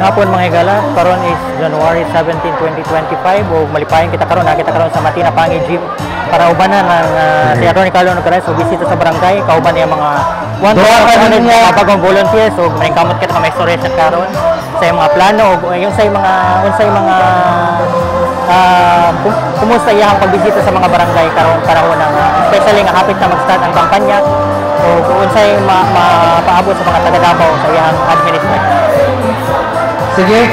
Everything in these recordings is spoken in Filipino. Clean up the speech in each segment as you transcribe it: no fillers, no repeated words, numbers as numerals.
Maayong hapon mga higala, karon is January 17, 2025 ug malipayon kita karon sa Matina Pangi Gym para ubanan ng si Atty. Carlo Nogares so bisita sa barangay kauban niya mga 1,200 bagong volunteers ug maningkamot kita ka may storya sa karon sa mga plano ug yung sa mga kumusta iyang pagbisita sa mga barangay karon panahon ng especially nga hapit na mag-start ang kampanya ug unsay mapaabot sa mga taga Davao sa iyang administration. Sige.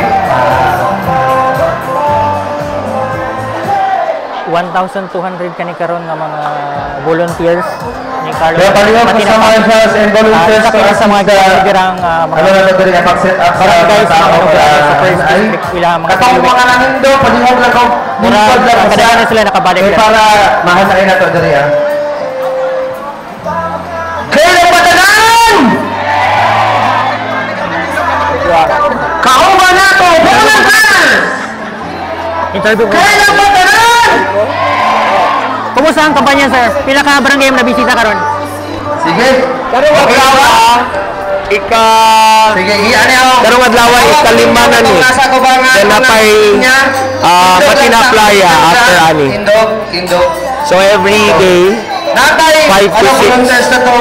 1,200 kani karon nga mga volunteers ni Carlo. Kaya palihog kasama sa volunteers sa mga girang ano na diri nga pag-set up sa barangay sa mga lugar sa first ay district sila mga katong mga nanindo palihog lang ko lingkod lang kadaghan sila nakabalik para mahasain nato diri ha. Kaya patanan! Kauban nato volunteers! Interview ko. Kaya patanan! Kumusta ang kampanya sir? Pila ka barangay mo nabisita karon? Sige. Karong adlaw Sige, iyan ako. karong adlaw ikalima na ni. Then napay Matina Playa after ani. Tindog. So every day Natay, 5 to 6. volunteers na to,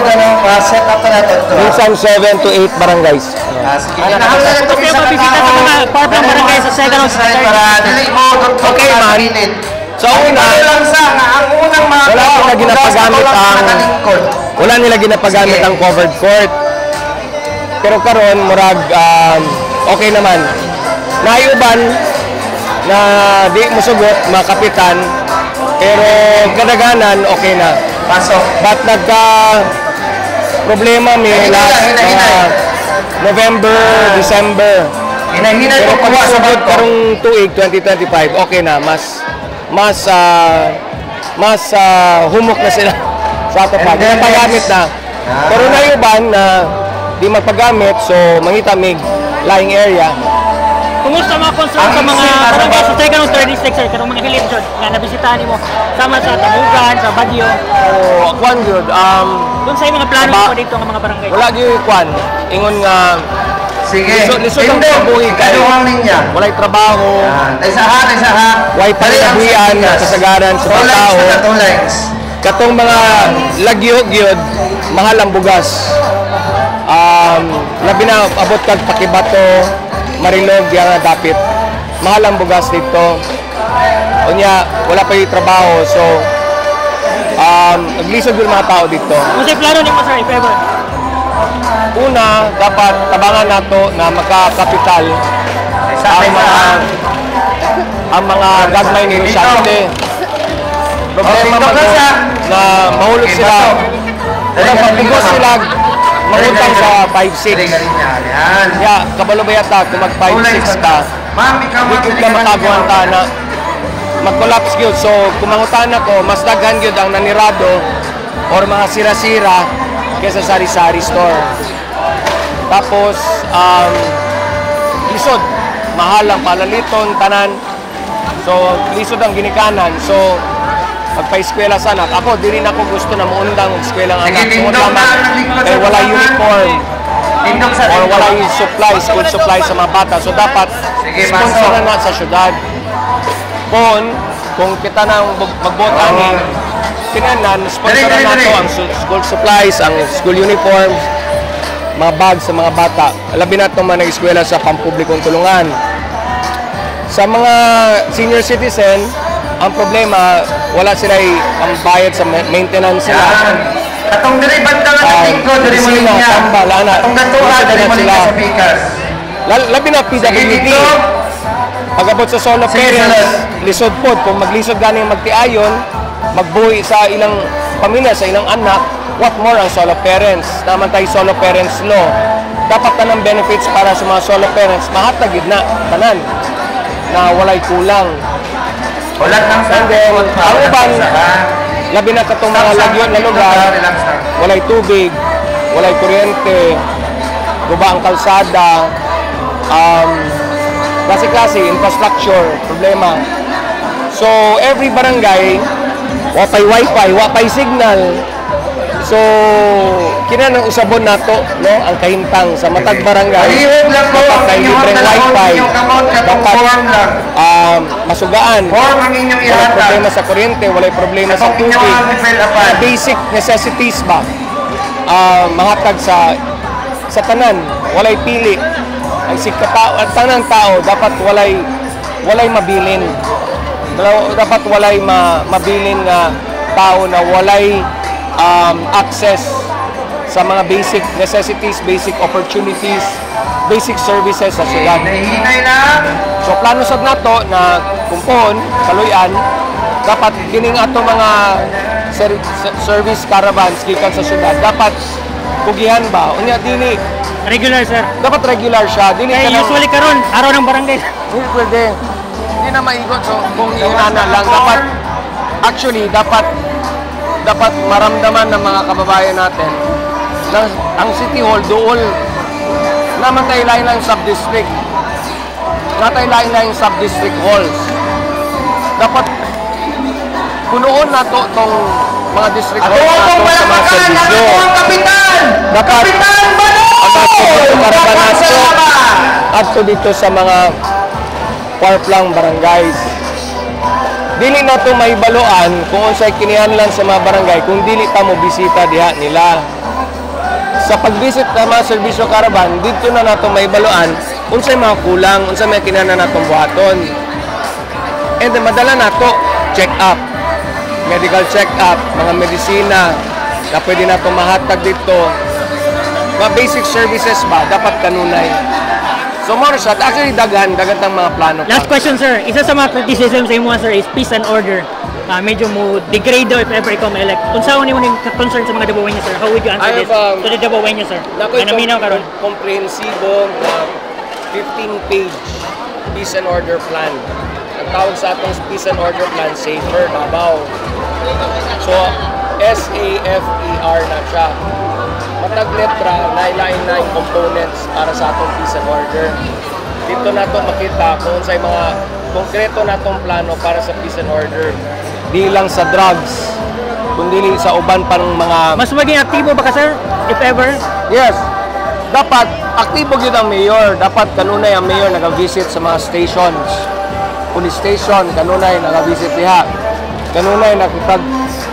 set up na nato ito. minsan 7 to 8 barangays. Sige. Gusto kayo mabisita sa mga part ng barangay sa second o sa third? Para dili mo, Okay, man. So una, lang sa, ang unang mga wala nila ginapagamit nakalingkod. wala nila ginapagamit ang covered court. Pero karon murag okay naman. Nayuban na di mo sugot mga kapitan pero kadaganan okay na. Pasok. But nagka problema mi last November, December. Hinahinay Pero ko pag kuha sa sugod barko. karong tuig 2025 okay na mas humok na sila sa ato pa. And then Ginapagamit na. Pero nayuban na di magpagamit so mangita mig lying area. Kumusta mga concern sa mga barangay sa second o third district sir? Karong mga hilid jud nga nabisitahan nimo sama sa Tabugan, sa Baguio. So kwan good Doon sa mga plano mo dito nga mga barangay. wala gyud kwan ingon nga Sige. lisod ang Tindog. kabuhi kay Kaduhang ninya. walay trabaho, Tay saha. way panabuhian kasagaran sa mga tao. Katong mga lagyo gyud mahal ang bugas. Labi na abot kag Pakibato, Marilog yang dapit. Mahal ang bugas dito. Unya wala pa yung trabaho so naglisod yung mga tao dito. Unsay plano nimo sir if ever? Una, dapat tabangan nato na makakapital ang mga gagmay ni Negosyante. Problema man to na mahulog sila. Una, pagpugos sila mangutang sa 5-6. Ya, kabalo ba yata kung mag 5-6 ka, hindi ka mataguan ta na mag-collapse yun. So, kung mangutan ako, mas daghan yun ang nanirado or mga sira-sira kesa sari-sari store. Tapos, lisod. Mahal ang palaliton, tanan. So, lisod ang ginikanan. So, magpa-eskwela sa anak. Ako, di rin ako gusto na maundang eskwela ang anak. Tungod naman, eh, wala uniform or wala yung supply, school supply sa mga bata. So, dapat sponsoran na sa syudad. Kung kita na magbotangin, tinanan, sponsoran na ito ang school supplies, ang school uniform, mga bags sa mga bata. Labi na itong mga nag-eskwela sa pampublikong tulungan. Sa mga senior citizen, ang problema, wala sila ang bayad sa maintenance nila. Katong diri banda nga tingko diri mo niya. Katong gatura diri mo niya sa Pikas. Labi na PWD. Pag-abot sa solo parents, lisod po. Kung maglisod ganing magtiayon, magbuhi sa ilang pamilya, sa ilang anak, what more ang solo parents? Naman tayo solo parents law. Dapat tanang benefits para sa mga solo parents, mahatagid na, tanan, na walay kulang. Ulat lang sa And then, ang uban, labi na katong mga lagyo na lugar, walay tubig, walay kuryente, guba ang kalsada, klase-klase, infrastructure, problema. So, every barangay, wapay wifi, wapay signal. So, kina nang usabon nato, no, ang kahintang sa matag barangay. Palihog lang ko ang Dapat inyong libreng talahon wifi, barangay. Inyong kamot katong Dapat form lang. masugaan. Form ang inyong Walay ihatag. problema sa kuryente, walay problema sa Katong tubig. inyong i-fill upan. Basic necessities ba? Mahatag sa tanan, walay pili. Ang ang tanang tao dapat walay mabilin. Dapat walay mabilin nga tao na walay access sa mga basic necessities, basic opportunities, basic services sa syudad. Nahihinay lang. So plano sad nato na kumpon, kaluyan, dapat kining ato mga service caravans gikan sa syudad dapat pugihan ba? Unya dili Regular, sir. dapat regular siya. Dili Kaya ka nang- usually karon araw ng barangay. Hindi pwede. Hindi na maigot. So, kung iunana lang, dapat maramdaman ng mga kababayan natin na ang City Hall doon namatay lain lang sub-district. Namatay lain lang sub-district halls. Dapat punuon na to tong mga district halls na to sa mga servisyo. Kapitan! Dapat Kapitan Bano! ang Karabanasyo at dito sa mga parplang barangays. Dili na to may baluan kung unsay kinihanlan sa mga barangay kung dili ta mo bisita diha nila. Sa pag-visit ng mga serbisyo karaban, dito na nato may baluan unsay mga kulang, unsay may kinahanglan natong buhaton. And then madala nato check up, medical check up, mga medisina na pwede nato mahatag dito. Mga basic services ba dapat kanunay. So more siya, actually dagan ng mga plano pa. Last question, sir. Isa sa mga criticism sa imo, sir, is peace and order. Medyo mo degrade daw if ever ikaw ma-elect. Kung saan mo concern sa mga Dabawenyo, sir? How would you answer I this have, to the Dabawenyo, sir? Nakoy Naminaw karon. komprehensibo na 15-page peace and order plan. Ang tawag sa atong peace and order plan, Safer Davao. So, SAFER na siya. Matag letra, nailain components para sa atong peace and order. Dito nato makita kung sa mga konkreto natong plano para sa peace and order. Di lang sa drugs, kundi sa uban pang mga Mas maging aktibo ba ka, sir? If ever? yes, dapat aktibo gyud ang mayor. Dapat kanunay ang mayor nag-visit sa mga stations. Police station, kanunay nag-visit diha. Kanunay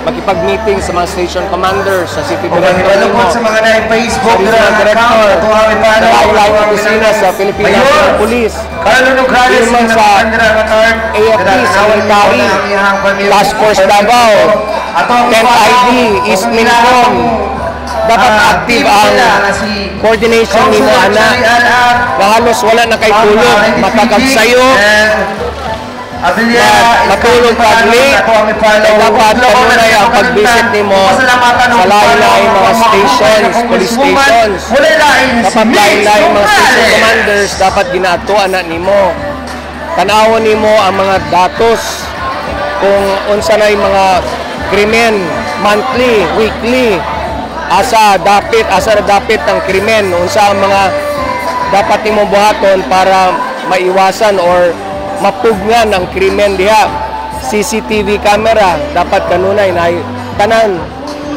makipag-meeting sa mga station commanders, sa city director mo, sa mga na-Facebook sa regional director, sa lain-lain opisina sa Philippine National Police, Human sa AFP, sa military, Task Force Davao, 10th ID, East Mincom. Dapat active ang coordination ni mo, ana. Na halos wala na kay tulog, matagagsayo, matulog pag-late. Dapat kanunay ang pag-visit ni mo sa lain-lain mga stations, police stations. Dapat lain-lain mga station commanders, dapat ginatuan na ni mo. Tanawon ni mo ang mga datos kung unsa na yung mga krimen, monthly, weekly, asa na dapit ng krimen, unsa ang mga dapat ni mo buhaton para maiwasan or mapugnan ang krimen diha. CCTV camera dapat kanunay na tanan,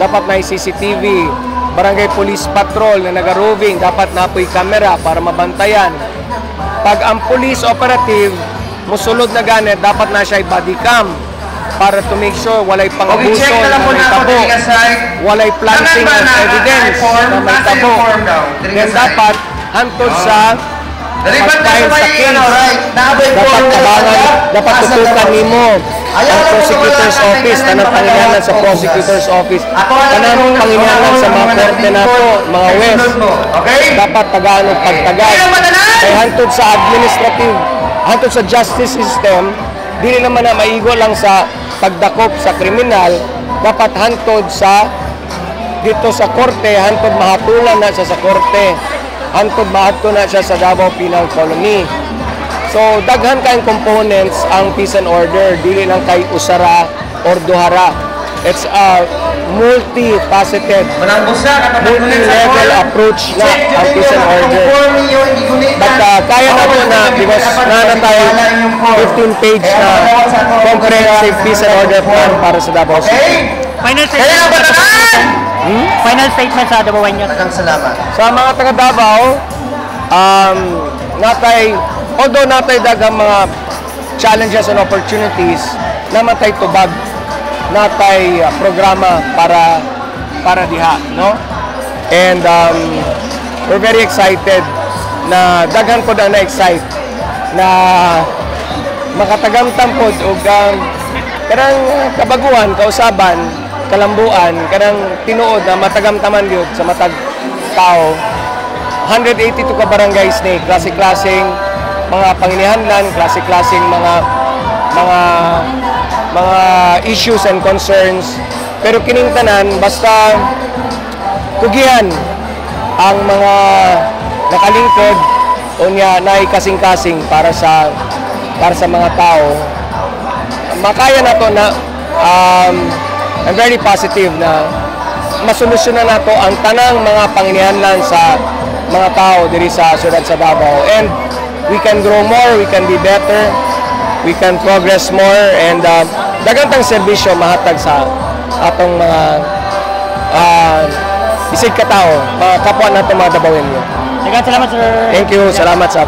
dapat na CCTV. Barangay Police Patrol na naga-roving dapat napoy camera para mabantayan. Pag ang police operative musulod na ganit, dapat na siya body cam para to make sure walay pangabuso na may tabo, walay planting of evidence na may tabo. Then dapat hantod sa pag-file sa case, dapat tabangan, dapat tutukan nimo ang prosecutor's office, tanang panginanan sa prosecutor's office, tanang panginanan sa mga korte nato, mga west, dapat tagaan o pagtagal. Kaya hantod sa administrative, hantod sa justice system, dili naman na maigo lang sa pagdakop sa kriminal, dapat hantod sa dito sa korte, hantod mahatulan na siya sa korte, hantod mahato na siya sa Davao Penal Colony. So daghan kayong components ang peace and order, dili lang kay usara or duhara. It's a multifaceted, multi-level approach na ang peace and order. But kaya na po na, because na tayo 15-page na comprehensive peace and order plan para sa Davao City. Final statement sa Dabawenyo. Salamat. Sa mga taga Davao, although natay daghang mga challenges and opportunities, naman tay tubag, natay programa para diha, no? And we're very excited na daghan po na excite na makatagamtam po og kanang kabaguhan, kausaban, kalambuan, kanang tinuod na matagamtaman gyud sa matag tao. 182 ka barangays ni klase-klaseng mga panginihanlan, klase-klaseng mga issues and concerns. Pero kining tanan basta kugihan ang mga nakalingkod unya nay kasing-kasing para sa mga tao. Makaya na to na I'm very positive na masolusyonan nato ang tanang mga panginihanlan sa mga tao diri sa siyudad sa Davao, and we can grow more, we can be better, we can progress more, and dagantang serbisyo mahatag sa atong mga isig ka tao, mga kapwa nato mga Davaoenyo. Salamat, sir. Thank you, salamat sa